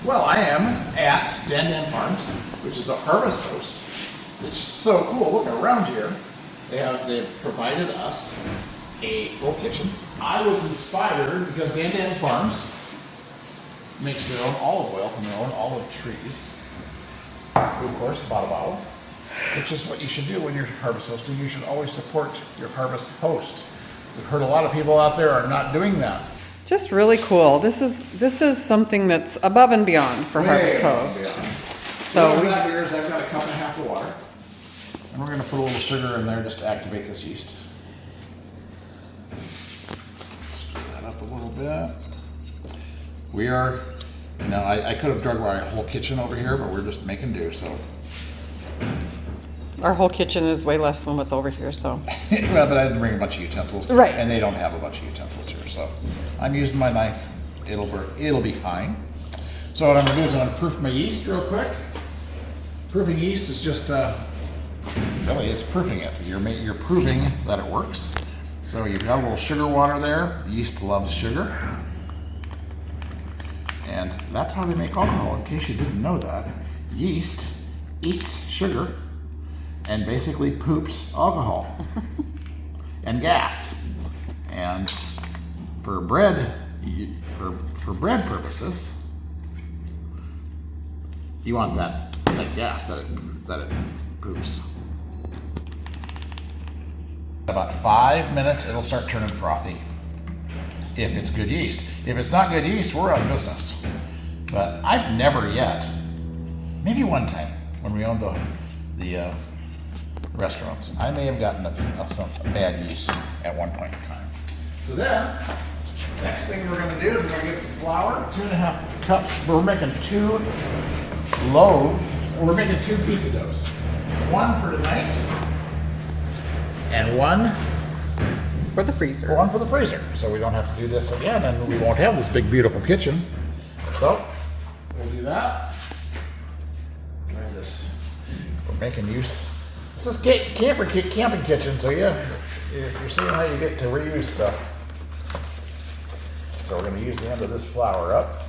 Well, I am at Dan Dan Farms, which is a harvest host. It's so cool. Look around here. They've provided us a full kitchen. I was inspired because Dan Dan Farms makes their own olive oil from their own olive trees. Of course, bottle, which is what you should do when you're harvest hosting. You should always support your harvest host. We've heard a lot of people out there are not doing that. Just really cool. This is something that's above and beyond for Harvest Host. So what I've got here is I've got a cup and a half of water, and we're going to put a little sugar in there just to activate this yeast. Stir that up a little bit. We are, I could have drug my whole kitchen over here, but we're just making do. So our whole kitchen is way less than what's over here. So well, but I didn't bring a bunch of utensils, right? And they don't have a bunch of utensils here, so I'm using my knife. It'll be fine. So what I'm going to do is I'm going to proof my yeast real quick. Proofing yeast is just really it's proofing it. You're proving that it works. So you've got a little sugar water there. Yeast loves sugar, and that's how they make alcohol. In case you didn't know that, yeast eats sugar and basically poops alcohol and gas. And for bread, for bread purposes, you want that gas that it poops. About 5 minutes, it'll start turning frothy. If it's good yeast. If it's not good yeast, we're out of business. But I've never yet, maybe one time when we owned the restaurants, I may have gotten a bad yeast at one point in time. So then, next thing we're going to do is we're going to get some flour, 2.5 cups. We're making 2 loaves. We're making 2 pizza doughs. One for tonight, and one for the freezer. One for the freezer, so we don't have to do this again, and we won't have this big, beautiful kitchen. So we'll do that. Try this. We're making use. This is camping kitchen, so yeah, you're seeing how you get to reuse stuff. So we're going to use the end of this flour up.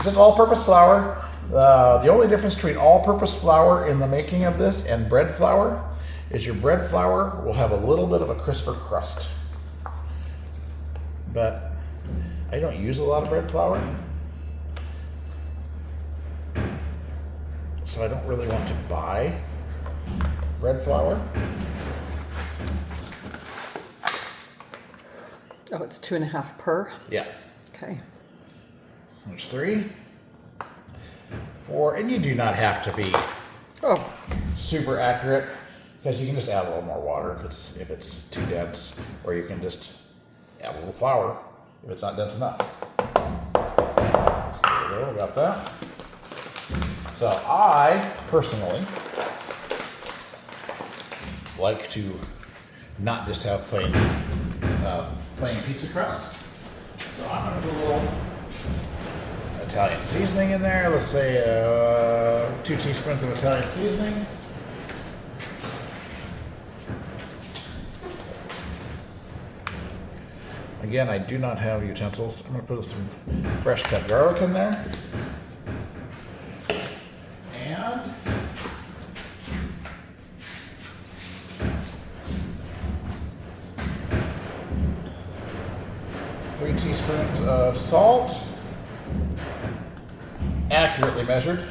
Just all-purpose flour. The only difference between all-purpose flour in the making of this and bread flour is your bread flour will have a little bit of a crisper crust. But I don't use a lot of bread flour, so I don't really want to buy bread flour. Oh, it's 2.5 per? Yeah. Okay. There's 3, 4, and you do not have to be super accurate, because you can just add a little more water if it's too dense, or you can just add a little flour if it's not dense enough. So there we go, we got that. So I personally like to not just have plain pizza crust. So I'm going to put a little Italian seasoning in there. Let's say 2 teaspoons of Italian seasoning. Again, I do not have utensils. I'm going to put some fresh cut garlic in there. And three teaspoons of salt, accurately measured.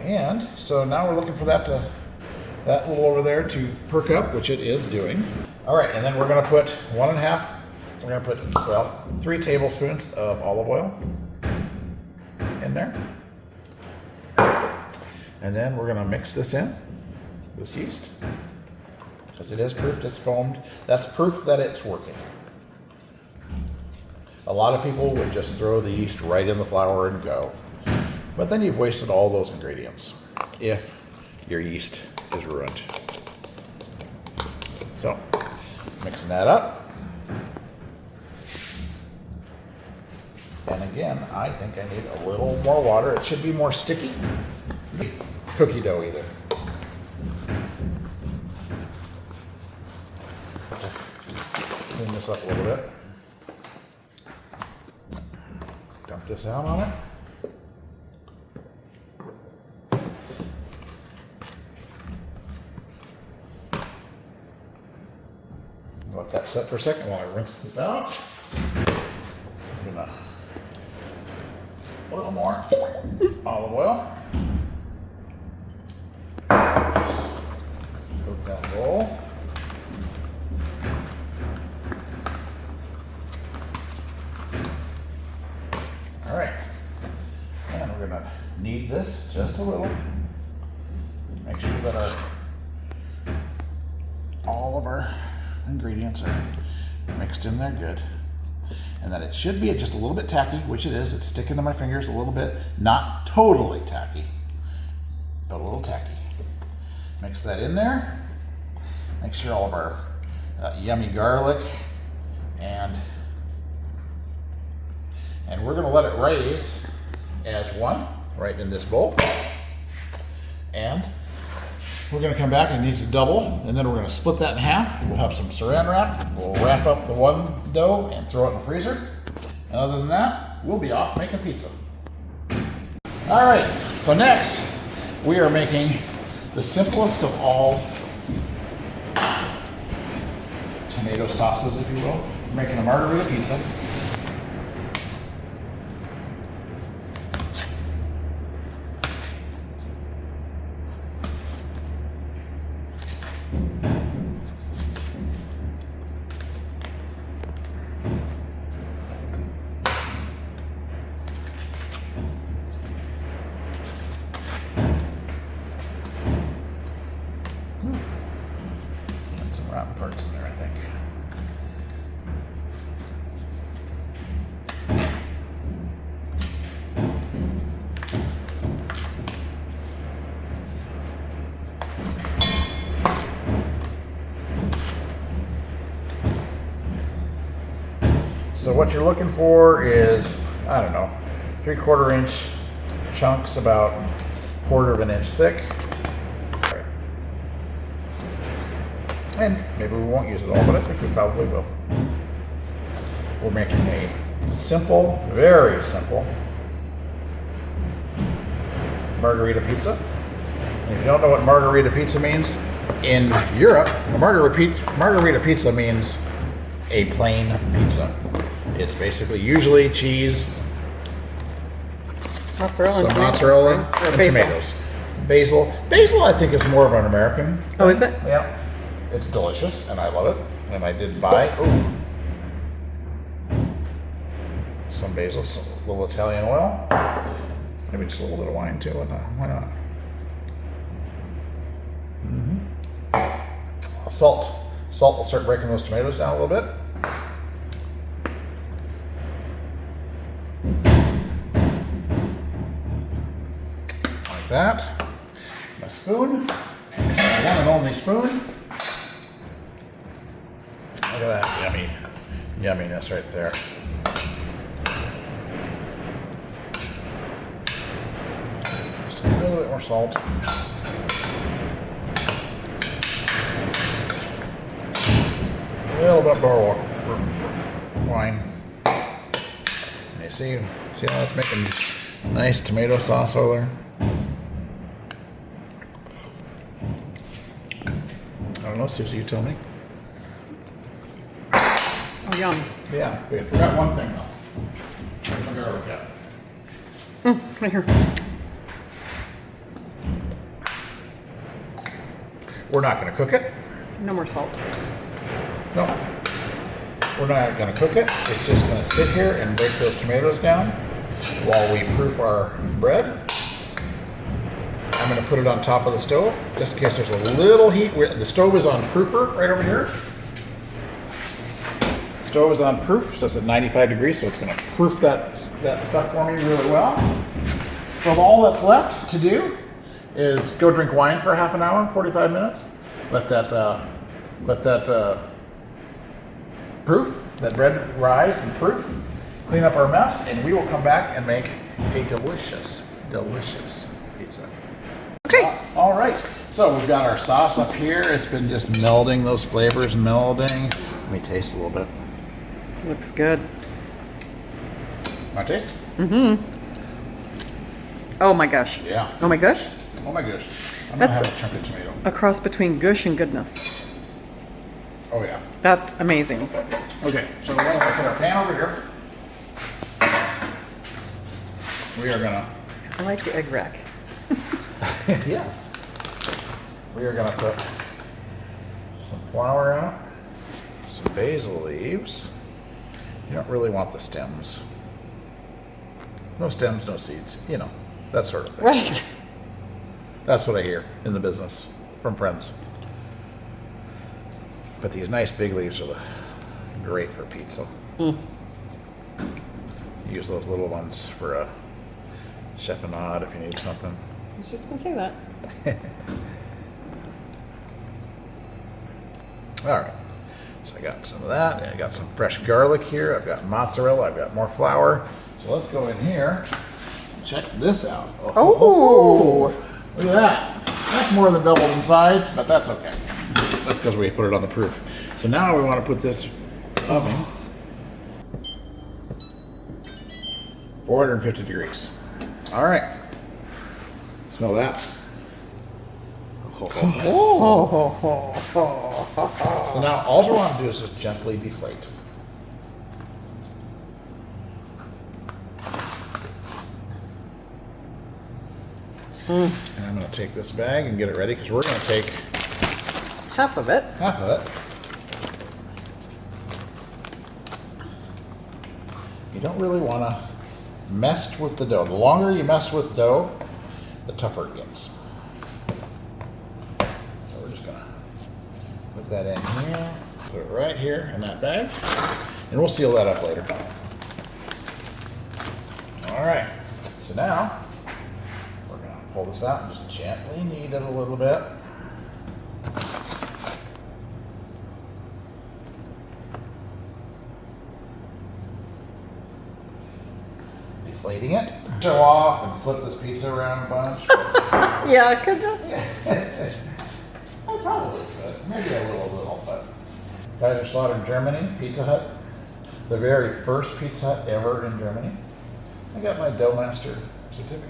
And so now we're looking for that little over there to perk up, which it is doing. All right, and then we're going to put 1.5. We're going to put 3 tablespoons of olive oil in there, and then we're going to mix this in, this yeast, because it is proofed, it's foamed. That's proof that it's working. A lot of people would just throw the yeast right in the flour and go, but then you've wasted all those ingredients if your yeast is ruined. So, mixing that up. And again, I think I need a little more water. It should be more sticky. Cookie dough either. Clean this up a little bit. dump this out on it. Let that set for a second while I rinse this out. I'm gonna a little more olive oil. Just coat that bowl. All right, and we're gonna knead this just a little. Make sure that all of our ingredients are mixed in there good. And that it should be just a little bit tacky, which it is. It's sticking to my fingers a little bit. Not totally tacky, but a little tacky. Mix that in there. Make sure all of our yummy garlic and we're gonna let it raise as one right in this bowl. And we're gonna come back and it needs to double, and then we're gonna split that in half. We'll have some saran wrap. We'll wrap up the one dough and throw it in the freezer. And other than that, we'll be off making pizza. All right, so next we are making the simplest of all tomato sauces, if you will. We're making a margarita pizza. Some rotten parts in there, I think. So what you're looking for is, I don't know, 3/4 inch chunks about 1/4 of an inch thick. And maybe we won't use it all, but I think we probably will. We're making a simple, very simple margarita pizza. And if you don't know what margarita pizza means, in Europe, a margarita pizza means a plain pizza. It's basically usually cheese, Mozzarella and some tomatoes, mozzarella, right? Or and basil. tomatoes. Basil. Basil, I think, is more of an American. Oh, is it? Yeah. It's delicious, and I love it. And I did buy some basil, some little Italian oil, maybe just a little bit of wine too. Why not? Salt. Salt will start breaking those tomatoes down a little bit. Like that. A spoon. My one and only spoon. Look at that yumminess right there. Just a little bit more salt. A little bit more wine. And you see how that's making nice tomato sauce over there? I don't know, Susie, you tell me. Oh, yum. Yeah, we forgot one thing though. Where's my garlic at? Right here. We're not going to cook it. No more salt. No. We're not going to cook it. It's just going to sit here and break those tomatoes down while we proof our bread. I'm going to put it on top of the stove just in case there's a little heat. The stove is on proofer right over here. The stove is on proof, so it's at 95 degrees, so it's going to proof that stuff for me really well. So all that's left to do is go drink wine for half an hour, 45 minutes. Let that proof, that bread rise and proof. Clean up our mess, and we will come back and make a delicious, delicious pizza. Okay. All right. So we've got our sauce up here. It's been just melding, those flavors melding. Let me taste a little bit. Looks good. Want to taste? Oh my gosh. Yeah. Oh my gosh. Oh my gosh. I'm That's- gonna have a chunk of tomato. A cross between gush and goodness. Oh yeah. That's amazing. Okay, so we're gonna put our pan over here. We are gonna. I like the egg rack. Yes. We are gonna put some flour out, some basil leaves. You don't really want the stems. No stems, no seeds. You know, that sort of thing. Right. That's what I hear in the business from friends. But these nice big leaves are great for pizza. Use those little ones for a chiffonade if you need something. I was just gonna say that. All right. So I got some of that. And I got some fresh garlic here. I've got mozzarella. I've got more flour. So let's go in here and check this out. Oh. Look at that. That's more than doubled in size, but that's okay. That's because we put it on the proof. So now we want to put this oven 450 degrees. All right. Smell that. So now all we want to do is just gently deflate. And I'm going to take this bag and get it ready because we're going to take Half of it. half of it. You don't really want to mess with the dough. The longer you mess with dough, the tougher it gets. So we're just going to put that in here, put it right here in that bag, and we'll seal that up later. All right, so now we're going to pull this out and just gently knead it a little bit. Deflating it. Show off and flip this pizza around a bunch. Yeah, could you? I probably could. Maybe a little, but. Kaiserslautern, Germany, Pizza Hut. The very first Pizza Hut ever in Germany. I got my Dough Master certificate.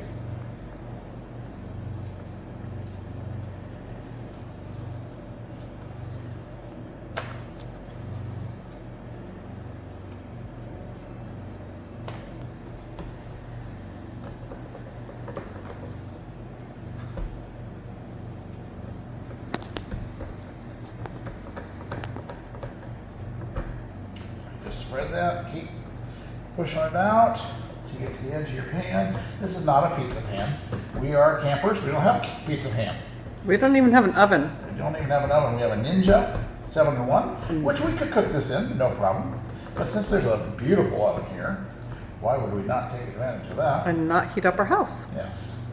Just spread that, keep pushing it out till you get to the edge of your pan. This is not a pizza pan. We are campers, we don't have a pizza pan. We don't even have an oven. We don't even have an oven. We have a Ninja 7-in-1, which we could cook this in, no problem. But since there's a beautiful oven here, why would we not take advantage of that? And not heat up our house. Yes.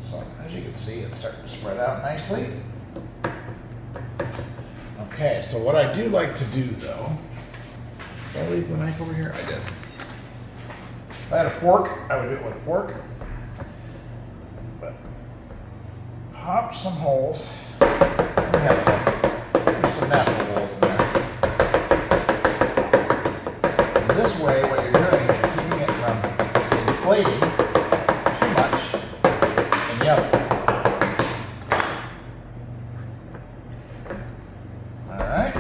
So as you can see, it's starting to spread out nicely. Okay, so what I do like to do though, did I leave the knife over here? I did. If I had a fork, I would do it with a fork. But pop some holes. We have there's some natural holes in there. And this way, what you're doing is you're keeping it from inflating too much in the oven. All right.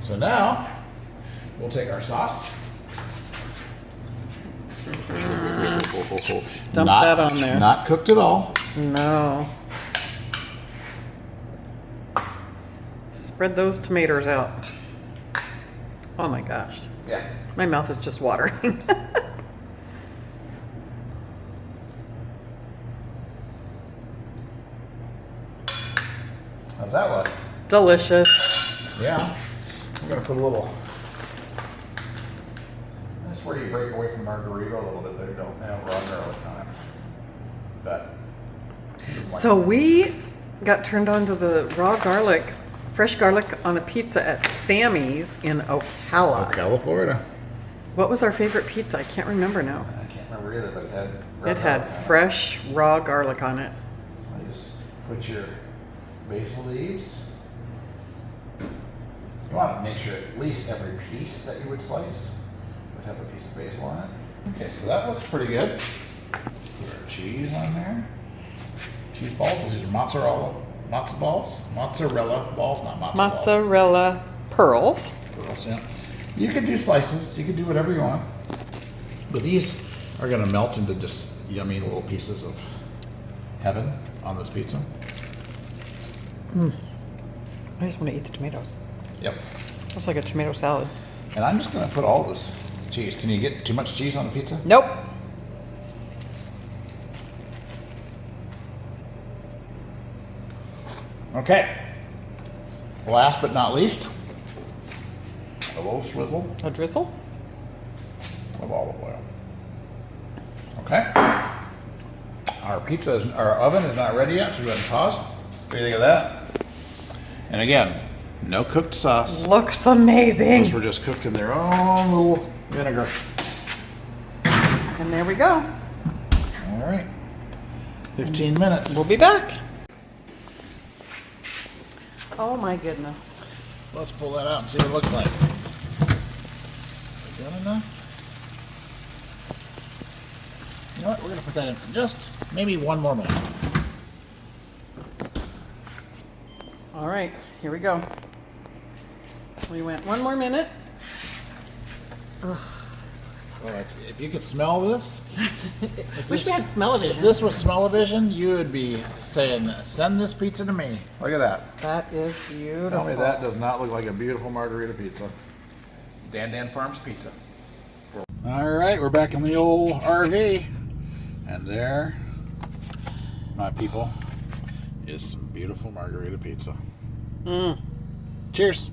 So now we'll take our sauce. Dump that on there. Not cooked at all. No. Spread those tomatoes out. Oh my gosh. Yeah. My mouth is just watering. How's that look? Delicious. Yeah. I'm gonna put a little. That's where you break away from Margarita a little bit. There, don't have raw garlic on it. But. So we got turned on to the raw garlic, fresh garlic on a pizza at Sammy's in Ocala. Ocala, Florida. What was our favorite pizza? I can't remember now. I can't remember either, but it had. raw It had garlic on it. fresh raw garlic on it. So you just put your basil leaves. You want to make sure at least every piece that you would slice would have a piece of basil on it. Okay, so that looks pretty good. Put our cheese on there. Cheese balls. These are matzo balls, mozzarella balls, not matzo balls. Mozzarella pearls. Pearls, yeah. You could do slices. You could do whatever you want. But these are going to melt into just yummy little pieces of heaven on this pizza. I just want to eat the tomatoes. Yep. Looks like a tomato salad. And I'm just going to put all this cheese. Can you get too much cheese on a pizza? Nope. Okay. Last but not least, a little swizzle A drizzle? of olive oil. Okay. Our oven is not ready yet, so go ahead and pause. What do you think of that? And again, no cooked sauce. Looks amazing. Those were just cooked in their own little vinegar. And there we go. All right. 15 minutes. We'll be back. Oh my goodness. Let's pull that out and see what it looks like. Is that good enough? You know what? We're going to put that in for just maybe 1 more minute. All right, here we go. We went 1 more minute. Ugh. Well, if you could smell this, Wish we had smell-o-vision. if this was smell-o-vision, you would be saying, send this pizza to me. Look at that. That is beautiful. Tell me that does not look like a beautiful margarita pizza. Dan Farms Pizza. All right, we're back in the old RV. And there, my people, is some beautiful margarita pizza. Cheers.